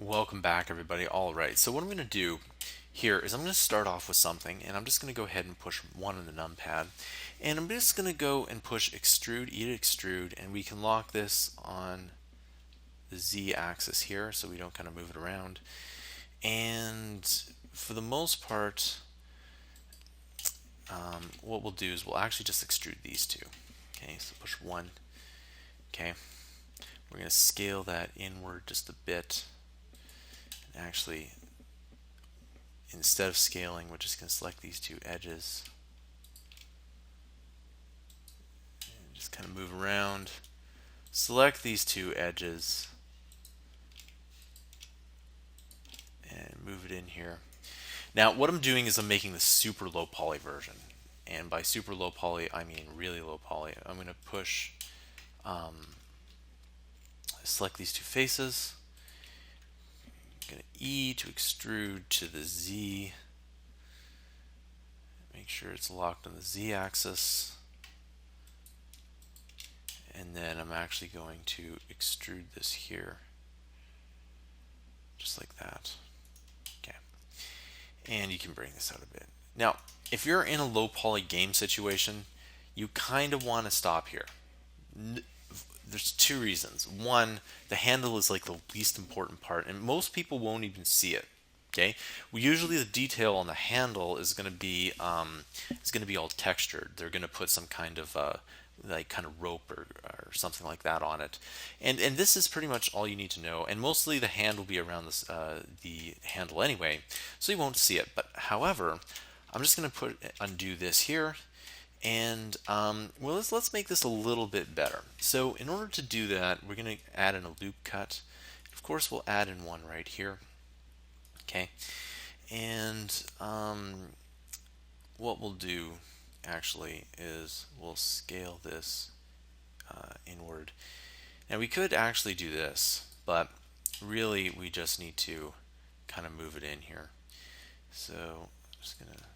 Welcome back, everybody. All right, so what I'm going to do here is I'm going to start off with something, and I'm just going to go ahead and push 1 on the numpad, and I'm just going to go and push extrude, extrude, and we can lock this on the Z axis here so we don't kind of move it around. And for the most part, what we'll do is we'll actually just extrude these two. Okay, so push 1. Okay, we're going to scale that inward just a bit. And actually, instead of scaling, we're just going to select these two edges and just kind of move around. Select these two edges and move it in here. Now, what I'm doing is I'm making the super low poly version. And by super low poly, I mean really low poly. I'm going to push, select these two faces. I'm going to E to extrude to the Z. Make sure it's locked on the Z axis. And then I'm actually going to extrude this here. Just like that. Okay. And you can bring this out a bit. Now, if you're in a low poly game situation, you kind of want to stop here. There's two reasons. One, the handle is like the least important part, and most people won't even see it. Okay, usually the detail on the handle is going to be all textured. They're going to put some kind of like kind of rope or something like that on it, and this is pretty much all you need to know. And mostly the hand will be around this the handle anyway, so you won't see it. But however, I'm just going to undo this here, and well, let's make this a little bit better. So in order to do that, we're going to add in a loop cut. Of course, we'll add in one right here. Okay, and what we'll do actually is we'll scale this inward. Now we could actually do this, but really we just need to kind of move it in here. So I'm just gonna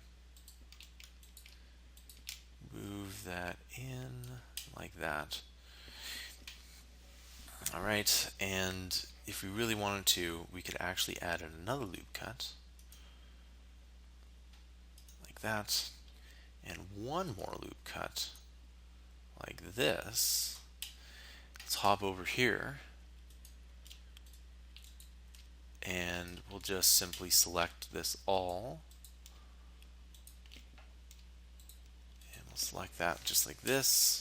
move that in like that. All right, and if we really wanted to, we could actually add in another loop cut like that, and one more loop cut like this. Let's hop over here, and we'll just simply select this all, and we'll select that just like this.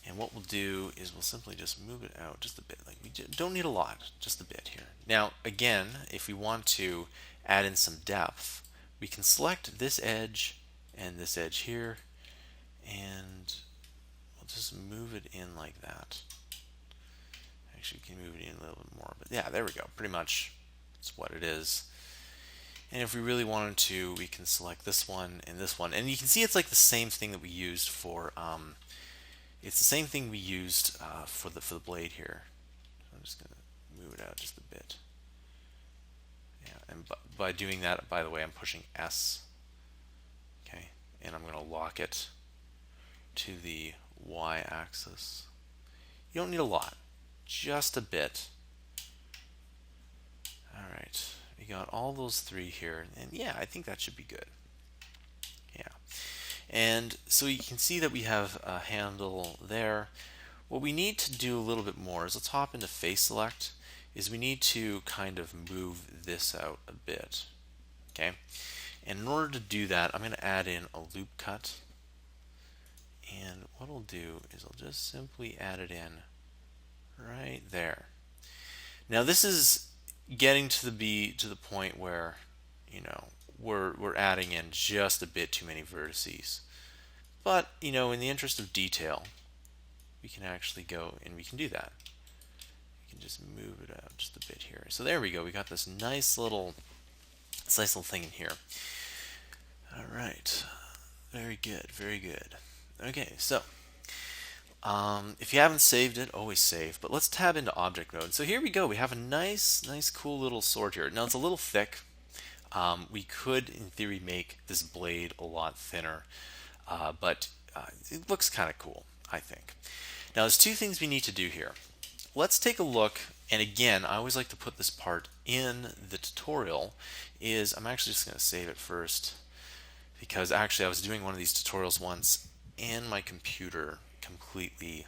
And what we'll do is we'll simply just move it out just a bit. Like we don't need a lot, just a bit here. Now, again, if we want to add in some depth, we can select this edge and this edge here, and we'll just move it in like that. Actually, we can move it in a little bit more, but yeah, there we go. Pretty much that's what it is. And if we really wanted to, we can select this one and this one. And you can see it's like the same thing that we used for it's the same thing we used for the blade here. So I'm just going to move it out just a bit. Yeah, and by doing that, by the way, I'm pushing S. Okay, and I'm going to lock it to the Y axis. You don't need a lot, just a bit. All right, we got all those three here, and yeah, I think that should be good. Yeah. And so you can see that we have a handle there. What we need to do a little bit more is let's hop into face select, is we need to kind of move this out a bit. Okay, and in order to do that, I'm going to add in a loop cut. And what I'll do is I'll just simply add it in right there. Now this is getting to the point where, you know, we're adding in just a bit too many vertices. But, you know, in the interest of detail, we can actually go and we can do that. We can just move it out just a bit here. So there we go. We got this nice little thing in here. All right. Very good. Very good. Okay, so if you haven't saved it, always save. But let's tab into object mode. So here we go. We have a nice, cool little sword here. Now it's a little thick. We could, in theory, make this blade a lot thinner, but it looks kind of cool, I think. Now there's two things we need to do here. let's take a look. And again, I always like to put this part in the tutorial. I'm actually just going to save it first, because actually I was doing one of these tutorials once and my computer completely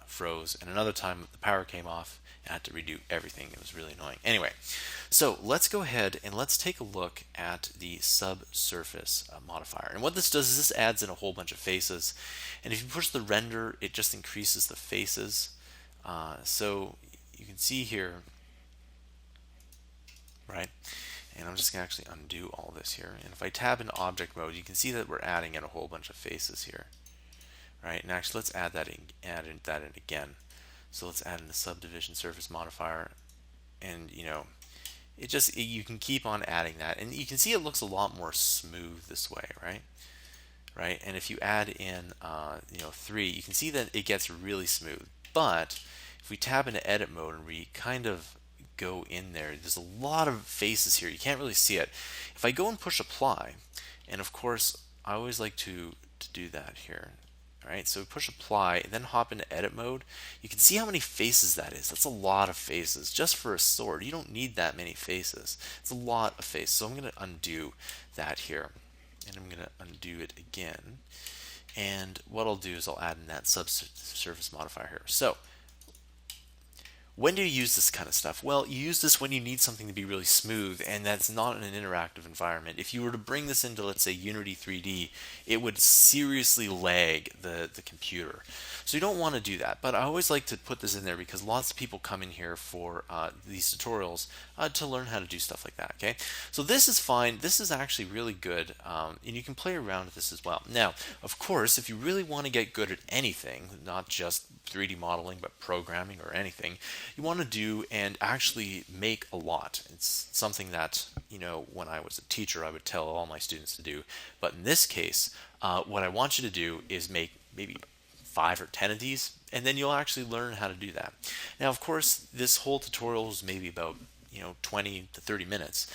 froze, and another time the power came off and I had to redo everything. It was really annoying. Anyway, so let's go ahead and let's take a look at the subsurface modifier. And what this does is this adds in a whole bunch of faces, and if you push the render, it just increases the faces. So you can see here, right? And I'm just going to actually undo all this here. And if I tab into object mode, you can see that we're adding in a whole bunch of faces here. Right? And actually, let's add that in again. So let's add in the subdivision surface modifier. And you can keep on adding that. And you can see it looks a lot more smooth this way, right? Right? And if you add in 3, you can see that it gets really smooth. But if we tab into edit mode and we kind of go in there's a lot of faces here. You can't really see it. If I go and push apply, and of course I always like to do that here. All right, so push apply and then hop into edit mode. You can see how many faces that is. That's a lot of faces just for a sword. You don't need that many faces. It's a lot of faces. So I'm going to undo that here, and I'm going to undo it again. And what I'll do is I'll add in that subsurface modifier here. So when do you use this kind of stuff? Well, you use this when you need something to be really smooth, and that's not in an interactive environment. If you were to bring this into, let's say, Unity 3D, it would seriously lag the computer. So you don't want to do that. But I always like to put this in there because lots of people come in here for these tutorials to learn how to do stuff like that. Okay, so this is fine. This is actually really good, and you can play around with this as well. Now, of course, if you really want to get good at anything, not just 3D modeling, but programming or anything, you want to do and actually make a lot. It's something that, when I was a teacher, I would tell all my students to do. But in this case, what I want you to do is make maybe 5 or 10 of these, and then you'll actually learn how to do that. Now, of course, this whole tutorial is maybe about 20 to 30 minutes.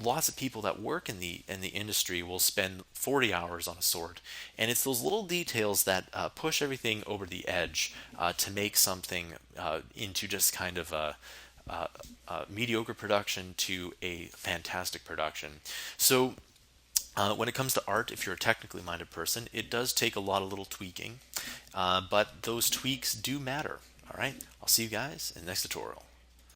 Lots of people that work in the industry will spend 40 hours on a sword, and it's those little details that push everything over the edge to make something into just kind of a mediocre production to a fantastic production. So when it comes to art, if you're a technically minded person, it does take a lot of little tweaking, but those tweaks do matter. All right, I'll see you guys in the next tutorial.